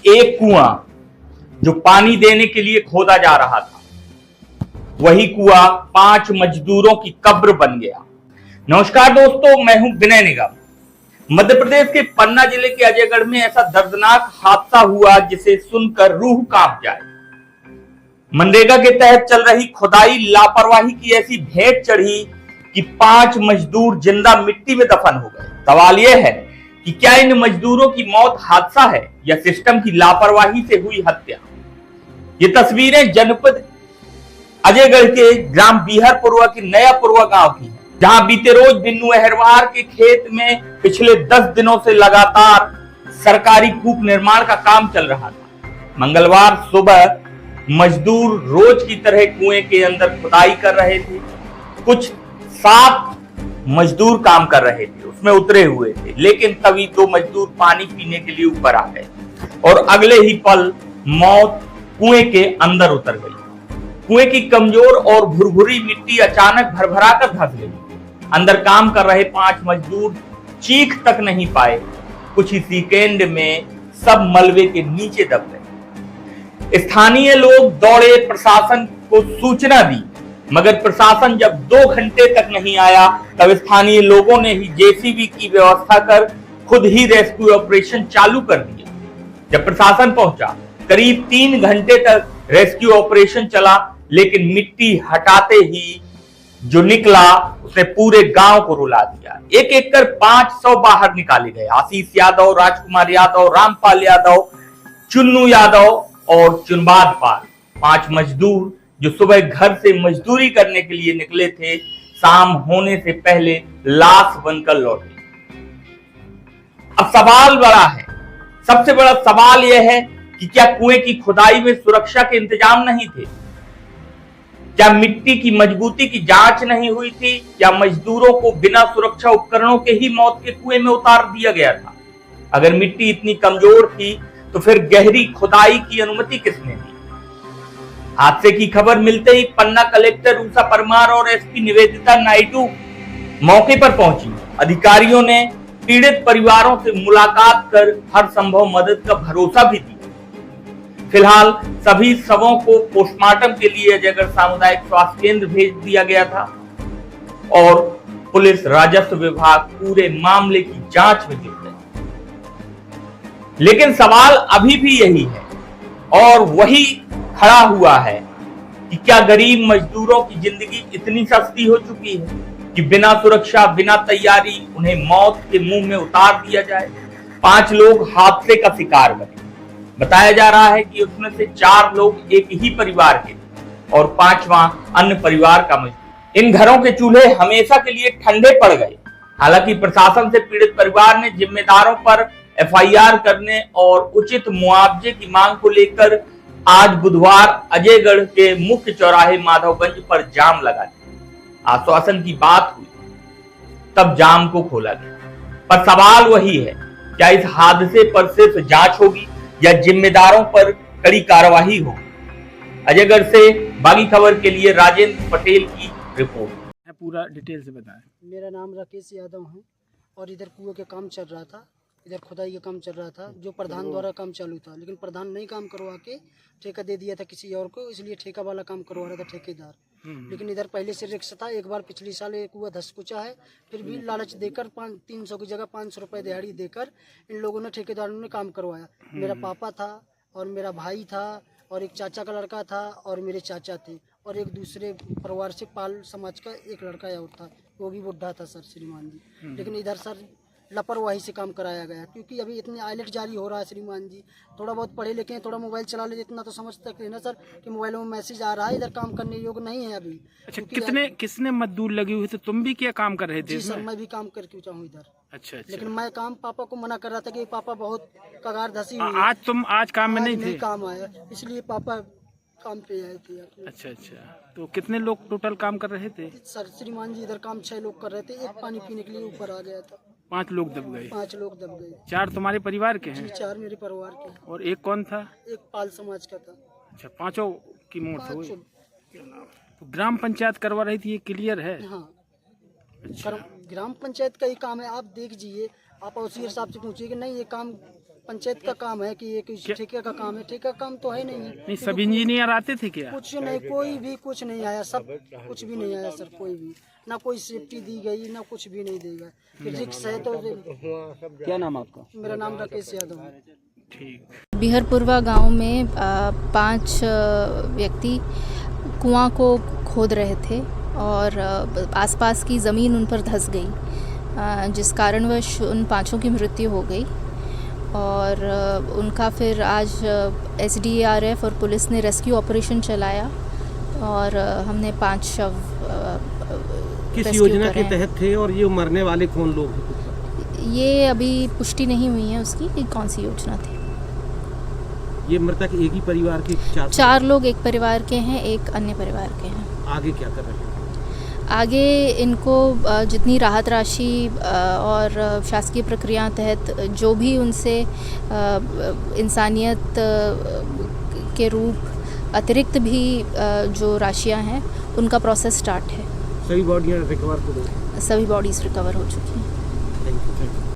एक कुआं जो पानी देने के लिए खोदा जा रहा था, वही कुआं 5 मजदूरों की कब्र बन गया। नमस्कार दोस्तों, मैं हूं विनय निगम। मध्य प्रदेश के पन्ना जिले के अजयगढ़ में ऐसा दर्दनाक हादसा हुआ जिसे सुनकर रूह कांप जाए। मनरेगा के तहत चल रही खुदाई लापरवाही की ऐसी भेंट चढ़ी कि 5 मजदूर जिंदा मिट्टी में दफन हो गए। सवाल यह है कि क्या इन मजदूरों की मौत हादसा है या सिस्टम की लापरवाही से हुई हत्या। ये तस्वीरें जनपद अजयगढ़ के ग्राम बिहारपुरवा के नयापुरवा गांव की है, जहां बीते रोज बिन्नू अहरवार के खेत में पिछले 10 दिनों से लगातार सरकारी कूप निर्माण का काम चल रहा था। मंगलवार सुबह मजदूर रोज की तरह कुएं के अंदर खुदाई कर रहे थे। कुछ 7 मजदूर काम कर रहे थे, उसमें उतरे हुए थे, लेकिन तभी 2 मजदूर पानी पीने के लिए ऊपर आ गए और अगले ही पल मौत कुएं के अंदर उतर गई। कुएं की कमजोर और भुरभुरी मिट्टी अचानक भरभरा कर धंस गई। अंदर काम कर रहे 5 मजदूर चीख तक नहीं पाए। कुछ ही सेकेंड में सब मलबे के नीचे दब गए। स्थानीय लोग दौड़े, प्रशासन को सूचना दी, मगर प्रशासन जब 2 घंटे तक नहीं आया, तब स्थानीय लोगों ने ही जेसीबी की व्यवस्था कर खुद ही रेस्क्यू ऑपरेशन चालू कर दिया। जब प्रशासन पहुंचा, करीब 3 घंटे तक रेस्क्यू ऑपरेशन चला, लेकिन मिट्टी हटाते ही जो निकला उसने पूरे गांव को रुला दिया। एक एक कर 500 बाहर निकाले गए। आशीष यादव, राजकुमार यादव, रामपाल यादव, चुन्नू यादव और चुनबाद पाल, 5 मजदूर जो सुबह घर से मजदूरी करने के लिए निकले थे, शाम होने से पहले लाश बनकर लौटे। अब सवाल बड़ा है। सबसे बड़ा सवाल यह है कि क्या कुएं की खुदाई में सुरक्षा के इंतजाम नहीं थे? क्या मिट्टी की मजबूती की जांच नहीं हुई थी? क्या मजदूरों को बिना सुरक्षा उपकरणों के ही मौत के कुएं में उतार दिया गया था? अगर मिट्टी इतनी कमजोर थी तो फिर गहरी खुदाई की अनुमति किसने दी? हादसे की खबर मिलते ही पन्ना कलेक्टर उषा परमार और एसपी निवेदिता नायडू मौके पर पहुंची। अधिकारियों ने पीड़ित परिवारों से मुलाकात कर हर संभव मदद का भरोसा भी दिया। फिलहाल सभी शवों को पोस्टमार्टम के लिए अजयगढ़ सामुदायिक स्वास्थ्य केंद्र भेज दिया गया था और पुलिस, राजस्व विभाग पूरे मामले की जांच में जुट गए। लेकिन सवाल अभी भी यही है और वही खड़ा हुआ है कि क्या गरीब मजदूरों की जिंदगी इतनी सस्ती हो चुकी है कि बिना सुरक्षा, बिना तैयारी उन्हें मौत के मुंह में उतार दिया जाए। 5 लोग हादसे का शिकार बने। बताया जा रहा है कि उसमें से 4 लोग एक ही परिवार के थे और 5वां अन्य परिवार का मजदूर। इन घरों के चूल्हे हमेशा के लिए ठंडे पड़ गए। हालांकि प्रशासन से पीड़ित परिवार ने जिम्मेदारों पर एफआईआर करने और उचित मुआवजे की मांग को लेकर आज बुधवार अजयगढ़ के मुख्य चौराहे माधवगंज पर जाम लगा दिया। आश्वासन की बात हुई, तब जाम को खोला गया। पर सवाल वही है, क्या इस हादसे पर सिर्फ जांच होगी या जिम्मेदारों पर कड़ी कार्रवाई होगी? अजयगढ़ से बागी खबर के लिए राजेंद्र पटेल की रिपोर्ट। पूरा डिटेल से बताएं। मेरा नाम राकेश यादव है और इधर कुएं के काम चल रहा था, इधर खुदाई का काम चल रहा था, जो प्रधान द्वारा काम चालू था, लेकिन प्रधान नहीं काम करवा के ठेका दे दिया था किसी और को, इसलिए ठेका वाला काम करवा रहा था ठेकेदार। लेकिन इधर पहले से रिक्स था। एक बार पिछले साल एक कुआं धस कुचा है, फिर भी लालच देकर 300 की जगह 500 रुपये दिहाड़ी देकर इन लोगों ने, ठेकेदारों ने काम करवाया। मेरा पापा था और मेरा भाई था और एक चाचा का लड़का था और मेरे चाचा थे और एक दूसरे परिवार से पाल समाज का एक लड़का और था, वो भी बुढ़ा था सर, श्रीमान जी। लेकिन इधर सर लापरवाही से काम कराया गया, क्योंकि अभी इतनी आइलेट जारी हो रहा है श्रीमान जी। थोड़ा बहुत पढ़े लिखे हैं, थोड़ा मोबाइल चला ले, इतना तो समझ सकते हैं ना सर कि मोबाइलों में मैसेज आ रहा है, इधर काम करने योग्य नहीं है अभी। अच्छा, किसने मजदूर लगे हुए थे? तुम भी क्या काम कर रहे थे? जी सर, मैं भी काम करके चाहूँ इधर। अच्छा। लेकिन मैं काम पापा को मना कर रहा था कि पापा बहुत कगार धसी हुई। आज काम में नहीं थे? काम आया, इसलिए पापा काम पे आए थे। अच्छा, तो कितने लोग टोटल काम कर रहे थे? सर श्रीमान जी, इधर काम 6 लोग कर रहे थे, एक पानी पीने के लिए ऊपर आ गया था। 5 लोग दब गए? 5 लोग दब गए। 4 तुम्हारे परिवार के हैं? जी, 4 मेरे परिवार के हैं। और एक कौन था? एक पाल समाज का था। अच्छा, 5 की मौत हुई। तो ग्राम पंचायत करवा रही थी, ये क्लियर है? हाँ। अच्छा। ग्राम पंचायत का ही काम है, आप देख लीजिए, आप औसीर साहब से पूछिए कि नहीं ये काम पंचायत का काम है कि ये किसी ठेके का काम है, ठेका का काम तो है नहीं। नहीं, सब इंजीनियर आते थे क्या? कुछ नहीं, कोई भी कुछ नहीं आया, सब कुछ भी नहीं आया सर, कोई भी ना, कोई सेफ्टी दी गई ना कुछ भी नहीं देगा। फिर रिक्स है तो। क्या नाम आपका? मेरा नाम राकेश यादव है। ठीक। बिहरपुरवा गांव में 5 व्यक्ति कुआं को खोद रहे थे और आसपास की ज़मीन उन पर धंस गई, जिस कारणवश उन 5 की मृत्यु हो गई। और उनका फिर आज SDARF और पुलिस ने रेस्क्यू ऑपरेशन चलाया और हमने 5 शव किस रेस्क्यू योजना करे के हैं। तहत थे और ये मरने वाले कौन लोग हैं? ये अभी पुष्टि नहीं हुई है उसकी कि कौन सी योजना थी। ये मृतक एक ही परिवार के 4 लोग एक परिवार के हैं, एक अन्य परिवार के हैं। आगे क्या कर रहे हैं? आगे इनको जितनी राहत राशि और शासकीय प्रक्रिया तहत जो भी उनसे इंसानियत के रूप अतिरिक्त भी जो राशियां हैं उनका प्रोसेस स्टार्ट है। सभी बॉडियां रिकवर हो गई? सभी बॉडीज़ रिकवर हो चुकी हैं। Thank you.